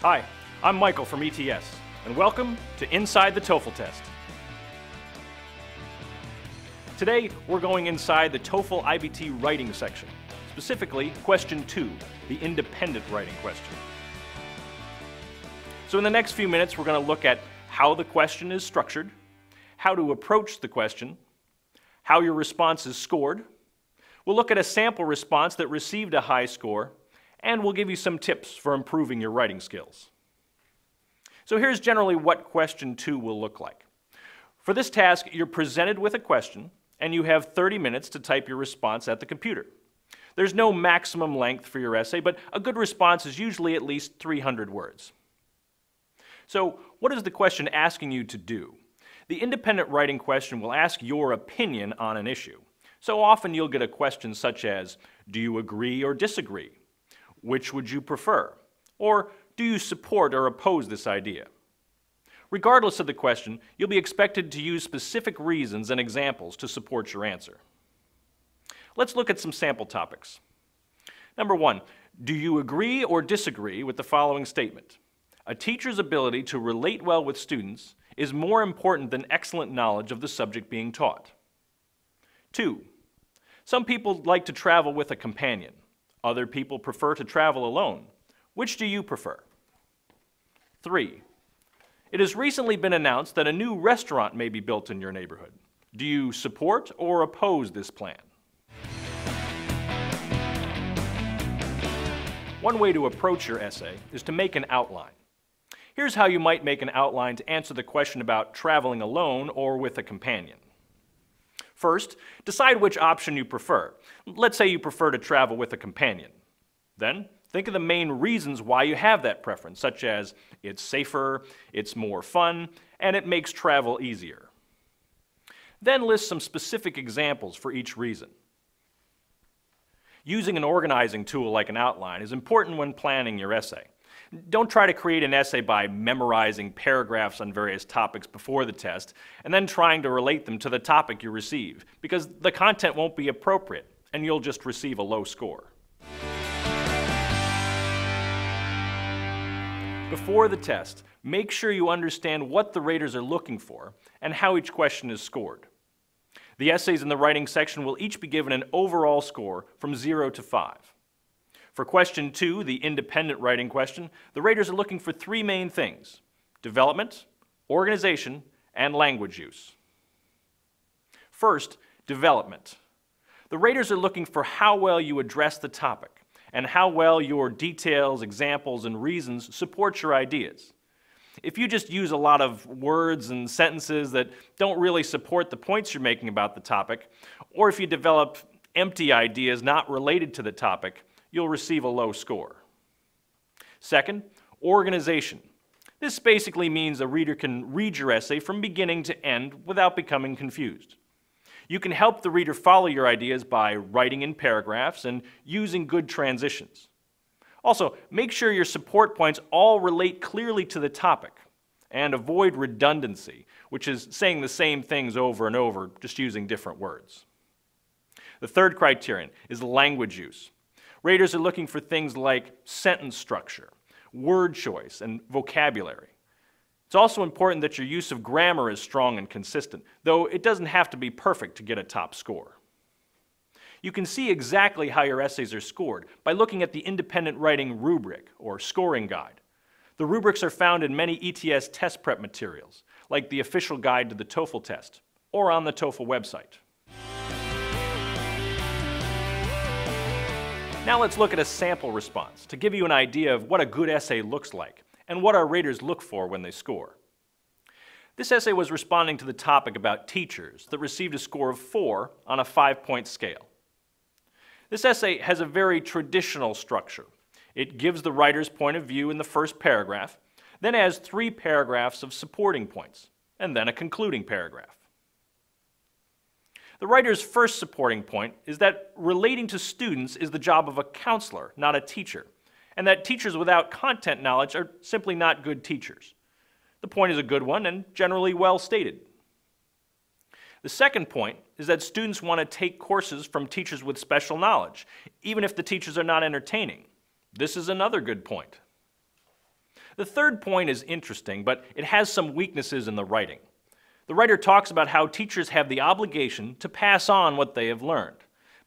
Hi, I'm Michael from ETS, and welcome to Inside the TOEFL Test. Today, we're going inside the TOEFL IBT writing section, specifically question 2, the independent writing question. So in the next few minutes, we're going to look at how the question is structured, how to approach the question, how your response is scored. We'll look at a sample response that received a high score, and we'll give you some tips for improving your writing skills. So here's generally what question 2 will look like. For this task, you're presented with a question, and you have 30 minutes to type your response at the computer. There's no maximum length for your essay, but a good response is usually at least 300 words. So what is the question asking you to do? The independent writing question will ask your opinion on an issue. So often you'll get a question such as, do you agree or disagree? Which would you prefer? Or do you support or oppose this idea? Regardless of the question, you'll be expected to use specific reasons and examples to support your answer. Let's look at some sample topics. Number 1, do you agree or disagree with the following statement? A teacher's ability to relate well with students is more important than excellent knowledge of the subject being taught. 2, some people like to travel with a companion. Other people prefer to travel alone. Which do you prefer? 3, it has recently been announced that a new restaurant may be built in your neighborhood. Do you support or oppose this plan? One way to approach your essay is to make an outline. Here's how you might make an outline to answer the question about traveling alone or with a companion. First, decide which option you prefer. Let's say you prefer to travel with a companion. Then, think of the main reasons why you have that preference, such as it's safer, it's more fun, and it makes travel easier. Then list some specific examples for each reason. Using an organizing tool like an outline is important when planning your essay. Don't try to create an essay by memorizing paragraphs on various topics before the test and then trying to relate them to the topic you receive, because the content won't be appropriate and you'll just receive a low score. Before the test, make sure you understand what the raters are looking for and how each question is scored. The essays in the writing section will each be given an overall score from 0 to 5. For question 2, the independent writing question, the raters are looking for 3 main things: development, organization, and language use. First, development. The raters are looking for how well you address the topic and how well your details, examples, and reasons support your ideas. If you just use a lot of words and sentences that don't really support the points you're making about the topic, or if you develop empty ideas not related to the topic, you'll receive a low score. Second, organization. This basically means a reader can read your essay from beginning to end without becoming confused. You can help the reader follow your ideas by writing in paragraphs and using good transitions. Also, make sure your support points all relate clearly to the topic, and avoid redundancy, which is saying the same things over and over, just using different words. The third criterion is language use. Raters are looking for things like sentence structure, word choice, and vocabulary. It's also important that your use of grammar is strong and consistent, though it doesn't have to be perfect to get a top score. You can see exactly how your essays are scored by looking at the independent writing rubric or scoring guide. The rubrics are found in many ETS test prep materials, like the official guide to the TOEFL test, or on the TOEFL website. Now let's look at a sample response to give you an idea of what a good essay looks like and what our raters look for when they score. This essay was responding to the topic about teachers that received a score of 4 on a 5-point scale. This essay has a very traditional structure. It gives the writer's point of view in the first paragraph, then has 3 paragraphs of supporting points, and then a concluding paragraph. The writer's first supporting point is that relating to students is the job of a counselor, not a teacher, and that teachers without content knowledge are simply not good teachers. The point is a good one and generally well stated. The second point is that students want to take courses from teachers with special knowledge, even if the teachers are not entertaining. This is another good point. The third point is interesting, but it has some weaknesses in the writing. The writer talks about how teachers have the obligation to pass on what they have learned.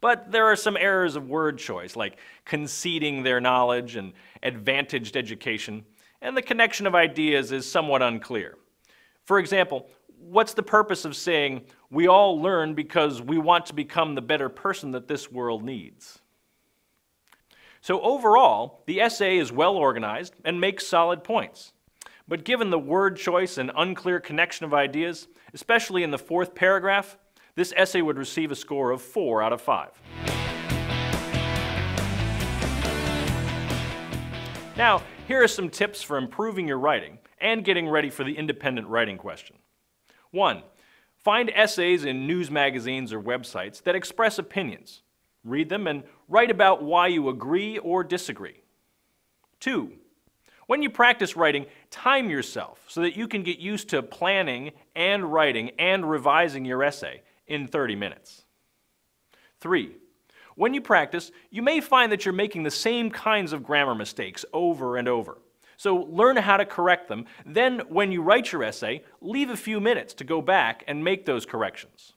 But there are some errors of word choice, like conceding their knowledge and advantaged education, and the connection of ideas is somewhat unclear. For example, what's the purpose of saying, "We all learn because we want to become the better person that this world needs"? So overall, the essay is well organized and makes solid points. But given the word choice and unclear connection of ideas, especially in the fourth paragraph, this essay would receive a score of 4 out of 5. Now, here are some tips for improving your writing and getting ready for the independent writing question. 1. Find essays in news magazines or websites that express opinions. Read them and write about why you agree or disagree. 2. When you practice writing, time yourself so that you can get used to planning and writing and revising your essay in 30 minutes. 3. When you practice, you may find that you're making the same kinds of grammar mistakes over and over. So learn how to correct them. Then, when you write your essay, leave a few minutes to go back and make those corrections.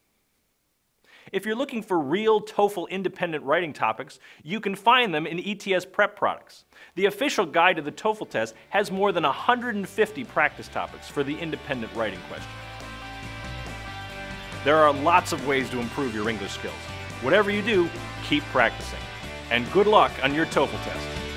If you're looking for real TOEFL independent writing topics, you can find them in ETS Prep Products. The official guide to the TOEFL test has more than 150 practice topics for the independent writing question. There are lots of ways to improve your English skills. Whatever you do, keep practicing. And good luck on your TOEFL test.